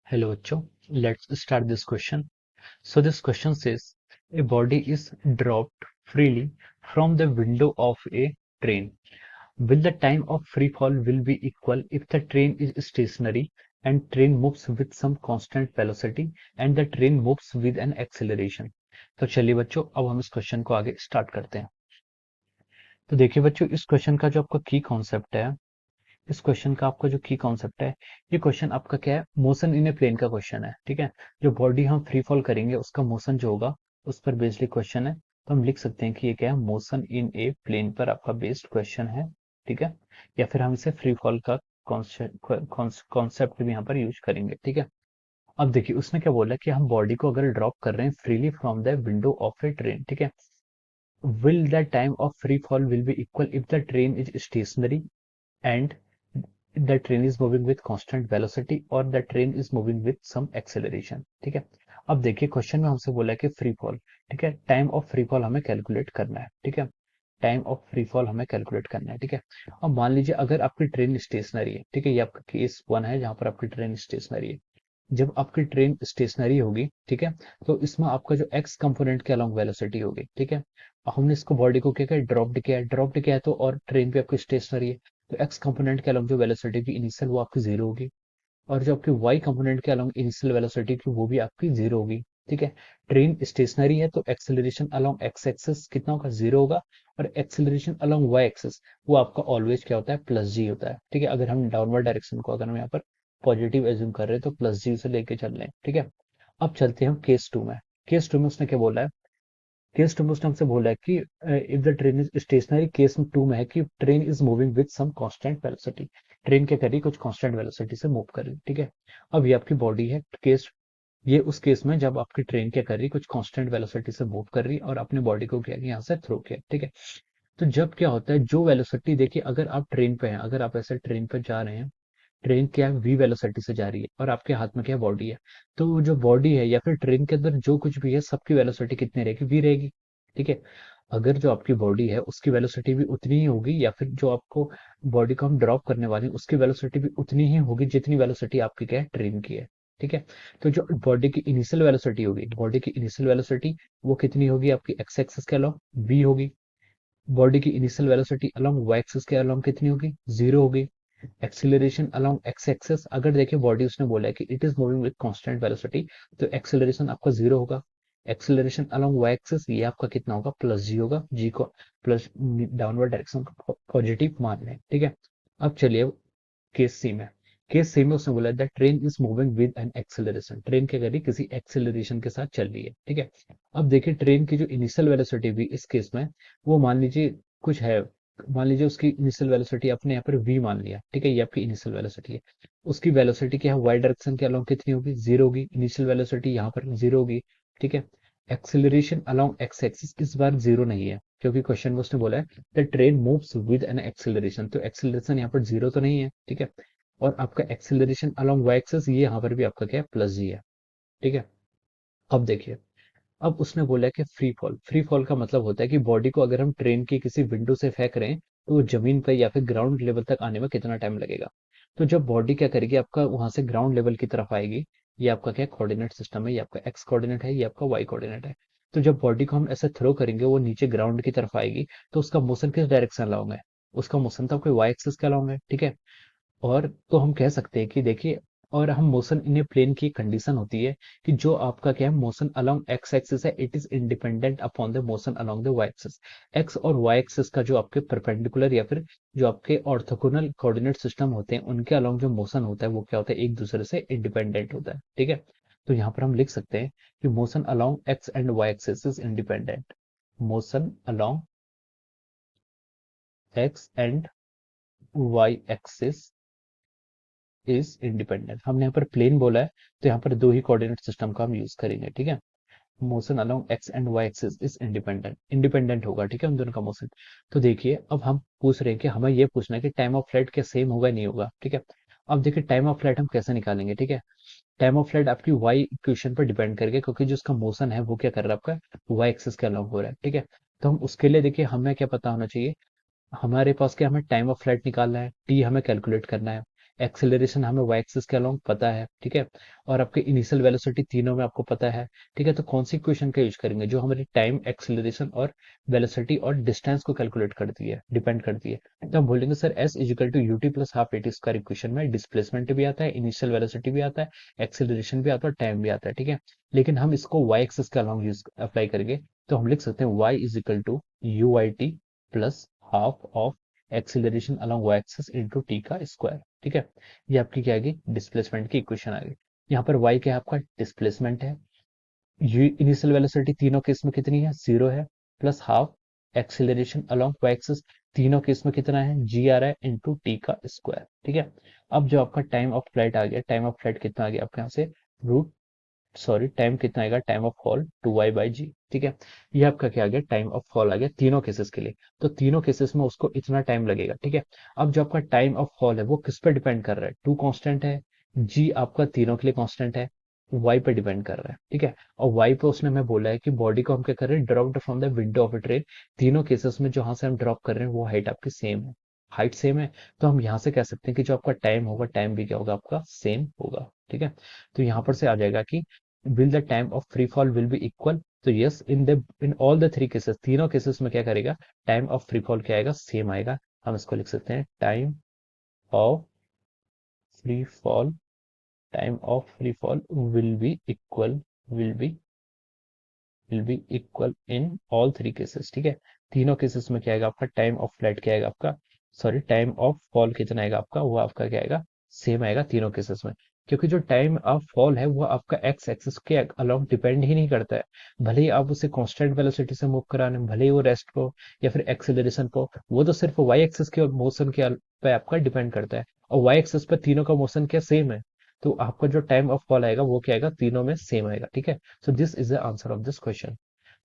Hello, Bachcho. Let's start this question. So this question says, a body is dropped freely from the window of a train. Will the time of free fall will be equal if the train is stationary and train moves with some constant velocity and the train moves with an acceleration? तो चलिए बच्चों, अब हम इस question को आगे start करते हैं। तो देखिए बच्चों, इस क्वेश्चन का जो आपका की कॉन्सेप्ट है, इस क्वेश्चन का आपका जो की कॉन्सेप्ट है, ये क्वेश्चन आपका क्या है, मोशन इन ए प्लेन का क्वेश्चन है। ठीक है, जो बॉडी हम फ्री फॉल करेंगे उसका मोशन जो होगा उस पर बेस्ड क्वेश्चन है। तो हम लिख सकते हैं कि ये क्या है, मोशन इन ए प्लेन पर आपका बेस्ड क्वेश्चन है। ठीक है, या फिर हम इसे फ्री फॉल का कॉन्सेप्ट भी यहाँ पर यूज करेंगे। ठीक है, अब देखिए उसने क्या बोला कि हम बॉडी को अगर ड्रॉप कर रहे हैं freely from the window of A train. ठीक है, will the time of free fall will be equal if the train is stationary and the train is moving with constant velocity or the train is moving with some acceleration। ठीक है, अब देखिए question में हमसे बोला है कि free fall, ठीक है, टाइम ऑफ फ्री फॉल हमें कैलकुलेट करना है। ठीक है, टाइम ऑफ फ्री फॉल हमें कैलकुलेट करना है। ठीक है, अब मान लीजिए अगर आपकी ट्रेन स्टेशनरी है, ठीक है, ये आपका केस वन है जहां पर आपकी ट्रेन स्टेशनरी है। जब आपकी ट्रेन स्टेशनरी होगी, ठीक है, तो इसमें आपका जो एक्स कंपोनेंट के अलॉन्ग वेलोसिटी होगी। ठीक है, हमने इसको बॉडी को क्या किया, ड्रॉप्ड किया है, तो और ट्रेन भी आपकी स्टेशनरी है, तो एक्स कंपोनेंट के अलॉन्ग जो वेलोसिटी की इनिशियल वो आपकी जीरो होगी, और जो आपकी वाई कंपोनेंट के अलॉन्ग इनिशियल वेलोसिटी की वो भी आपकी जीरो होगी। ठीक है, ट्रेन स्टेशनरी है तो एक्सेलरेशन अलॉन्ग एक्स एक्सिस कितना होगा, जीरो होगा, और एक्सेलरेशन अलॉन्ग वाई एक्सिस वो आपका ऑलवेज क्या होता है, प्लस जी होता है। ठीक है, अगर हम डाउनवर्ड डायरेक्शन को अगर हम यहाँ पर पॉजिटिव एज्यूम कर रहे हैं तो प्लस जी से लेके चल रहे हैं। ठीक है, अब चलते हैं हम केस टू में। केस टू में उसने क्या बोला है, केस टू में उसने हमसे बोला है कि if the train is stationary, case two में है कि train is moving with some constant velocity, train क्या कर रही है, कुछ कांस्टेंट वेलोसिटी से मूव कर रही है। ठीक है, अब ये आपकी बॉडी है, केस ये उस केस में जब आपकी ट्रेन क्या कर रही है, कुछ कांस्टेंट वेलोसिटी से मूव कर रही है और अपने बॉडी को क्या यहाँ से थ्रो किया। ठीक है, तो जब क्या होता है, जो वेलोसिटी देखिए, अगर आप ट्रेन पे हैं, अगर आप ऐसे ट्रेन पे जा रहे हैं, ट्रेन क्या है, वी वेलोसिटी से जा रही है और आपके हाथ में क्या बॉडी है, तो वो जो बॉडी है या फिर ट्रेन के अंदर जो कुछ भी है सबकी वेलोसिटी कितनी रहेगी, वी रहेगी। ठीक है, अगर जो आपकी बॉडी है उसकी वेलोसिटी भी उतनी ही होगी, या फिर जो आपको बॉडी को हम ड्रॉप करने वाले हैं उसकी वेलोसिटी भी उतनी ही होगी जितनी वेलोसिटी आपकी क्या है, ट्रेन की है। ठीक है, तो जो बॉडी की इनिशियल वेलोसिटी होगी, बॉडी की इनिशियल वेलोसिटी वो कितनी होगी, आपकी एक्स एक्सिस के अलोंग वी होगी। बॉडी की initial velocity along y axis के अलोंग कितनी होगी, जीरो होगी। एक्सीलरेशन अलोंग एक्स एक्सिस, अगर देखिए बॉडी उसने बोला है कि it is moving with constant velocity, तो एक्सीलरेशन आपका जीरो होगा। एक्सीलरेशन अलोंग वाई एक्सिस ये आपका कितना होगा, प्लस जी होगा, जी को प्लस डाउनवर्ड डायरेक्शन का पॉजिटिव मान लें। ठीक है, अब चलिए केस सी में। केस सी में उसने बोला that train is moving with an acceleration, train क्या कर रही है, किसी एक्सेलरेशन के साथ चल रही है। ठीक है, अब देखिए ट्रेन की जो इनिशियल वेलोसिटी भी इस केस में, वो मान लीजिए कुछ है, मान लीजिए उसकी इनिशियल वेलोसिटी आपने यहाँ पर v मान लिया। ठीक है, ये आपकी इनिशियल वेलोसिटी है, उसकी वेलोसिटी क्या है, वाई डायरेक्शन के अलोंग कितनी होगी, जीरो होगी, इनिशियल वेलोसिटी यहाँ पर जीरो होगी। ठीक है, एक्सेलरेशन अलोंग एक्स एक्सिस इस बार जीरो नहीं है, क्योंकि क्वेश्चन में उसने बोला है the train moves with an acceleration, तो एक्सेलरेशन यहाँ पर जीरो तो नहीं है। ठीक है, और आपका एक्सेलरेशन अलोंग वाई एक्सिस ये यहाँ पर भी आपका क्या है, प्लस जी है। ठीक है, अब देखिए, अब उसने बोला है कि फ्री फॉल, फ्री फॉल का मतलब होता है कि बॉडी को अगर हम ट्रेन की किसी विंडो से फेंक रहे हैं तो वो जमीन पर या फिर ग्राउंड लेवल तक आने में कितना टाइम लगेगा। तो जब बॉडी क्या करेगी, आपका वहां से ग्राउंड लेवल की तरफ आएगी, ये आपका क्या कोऑर्डिनेट सिस्टम है, ये आपका एक्स कोऑर्डिनेट है, ये आपका वाई कोऑर्डिनेट है। तो जब बॉडी को हम ऐसे थ्रो करेंगे वो नीचे ग्राउंड की तरफ आएगी, तो उसका मोशन किस डायरेक्शन अलाउंग है, उसका मोशन तो आपके वाई एक्सिस के अलाउंग है। ठीक है, और तो हम कह सकते हैं कि देखिए, और हम मोशन इन ए प्लेन की कंडीशन होती है कि जो आपका क्या है, मोशन अलोंग एक्स एक्सिस है, it is independent upon the motion along the y axis. X और वाई एक्सिस का जो आपके परपेंडिकुलर या फिर जो आपके ऑर्थोगोनल कोऑर्डिनेट सिस्टम होते हैं उनके अलोंग जो मोशन होता है वो क्या होता है, एक दूसरे से इंडिपेंडेंट होता है। ठीक है, तो यहाँ पर हम लिख सकते हैं कि motion along x and y axis is independent, motion along x and y axis is independent. हमने यहाँ पर प्लेन बोला है, तो यहाँ पर दो ही कोऑर्डिनेट सिस्टम का हम यूज करेंगे। ठीक है, motion along x and y axis is independent, independent होगा। ठीक है, उन दोनों का मोशन। तो देखिए अब हम पूछ रहे हैं कि हमें ये पूछना है कि टाइम ऑफ फ्लाइट क्या सेम होगा, नहीं होगा। ठीक है, अब देखिए टाइम ऑफ फ्लाइट हम कैसे निकालेंगे। ठीक है, टाइम ऑफ फ्लाइट आपकी वाई इक्वेशन पर डिपेंड करेगा, क्योंकि जो उसका मोशन है वो क्या कर रहा है, आपका वाई एक्सिस के अलोंग हो रहा है। ठीक है, तो हम उसके लिए देखिए हमें क्या पता होना चाहिए, हमारे पास क्या, हमें टाइम ऑफ फ्लाइट निकालना है, टी हमें कैलकुलेट करना है, एक्सेलरेशन हमें वाई एक्सिस के अलोंग पता है, ठीक है, और आपके इनिशियल वेलोसिटी तीनों में आपको पता है, ठीक है। तो कौन सी इक्वेशन का यूज करेंगे जो हमारी टाइम, एक्सेलरेशन और वेलोसिटी और डिस्टेंस को कैलकुलेट करती है, डिपेंड करती है। तो हम बोलेंगे sir s is equal to u t plus half a t square equation में डिस्प्लेसमेंट भी आता है, इनिशियल वेलोसिटी भी आता है, एक्सेलरेशन भी आता है और टाइम भी आता है, ठीक है। लेकिन हम इसको वाई एक्सिस के अलोंग यूज अप्लाई करेंगे, तो हम लिख सकते हैं y is equal to u i t plus half of acceleration along y axis into t का स्क्वायर, ठीक है। ये आपकी क्या आ गई, डिस्प्लेसमेंट की इक्वेशन आ गई। यहाँ पर y क्या है, आपका डिस्प्लेसमेंट है, इनिशियल वेलोसिटी तीनों केस में कितनी है, 0 है, plus half acceleration along y axis तीनों केस में कितना है, g आ रहा है इंटू टी का स्क्वायर, ठीक है। अब जो आपका टाइम ऑफ फ्लाइट आ गया, टाइम ऑफ फ्लाइट कितना आ गया आपके यहाँ से, रूट सॉरी टाइम कितना आएगा, टाइम ऑफ फॉल 2y/g, ठीक है। ये आपका क्या आ गया, टाइम ऑफ फॉल आ गया तीनों केसेस के लिए। तो तीनों केसेस में उसको इतना टाइम लगेगा, ठीक है। अब जो आपका टाइम ऑफ फॉल है वो किस पे डिपेंड कर रहा है, टू कांस्टेंट है, जी आपका तीनों के लिए कांस्टेंट है, वाई पे डिपेंड कर रहा है, ठीक है। और वाई पे उसने हमें बोला है कि बॉडी को हम क्या कर रहे हैं, dropped from the window of a train. तीनों केसेस में जहां से हम ड्रॉप कर रहे हैं वो हाइट आपकी सेम है, हाइट सेम है। तो हम यहाँ से कह सकते हैं कि जो आपका टाइम होगा, टाइम भी क्या होगा आपका सेम होगा, ठीक है। तो यहाँ पर से आ जाएगा कि will the time of free fall will be equal। तो yes, in all the three cases, तीनों केसेस में क्या करेगा, टाइम ऑफ फ्री फॉल क्या आएगा, सेम आएगा। हम इसको लिख सकते हैं time of free fall, time of free fall will be equal, will be will be equal in all three cases, ठीक है। तीनों केसेस में क्या आएगा आपका, टाइम ऑफ फ्लाइट क्या आएगा आपका, सॉरी टाइम ऑफ फॉल कितना आएगा आपका, वो आपका क्या आएगा, सेम आएगा तीनों केसेस में। क्योंकि जो टाइम ऑफ फॉल है वो आपका एक्स एक्सिस के अलोंग डिपेंड ही नहीं करता है। भले ही आप उसे कांस्टेंट वेलोसिटी से मूव कराने, भले ही वो रेस्ट को या फिर एक्सेलरेशन को, वो तो सिर्फ वाई एक्सिस के मोशन के पे आपका डिपेंड करता है। और वाई एक्सिस पे तीनों का मोशन क्या सेम है। तो आपका जो टाइम ऑफ फॉल आएगा वो क्या आएगा, तीनों में सेम आएगा, ठीक है। So this is the answer of this question.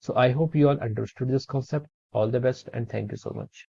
So I hope you all understood this concept. All the best and thank you so much.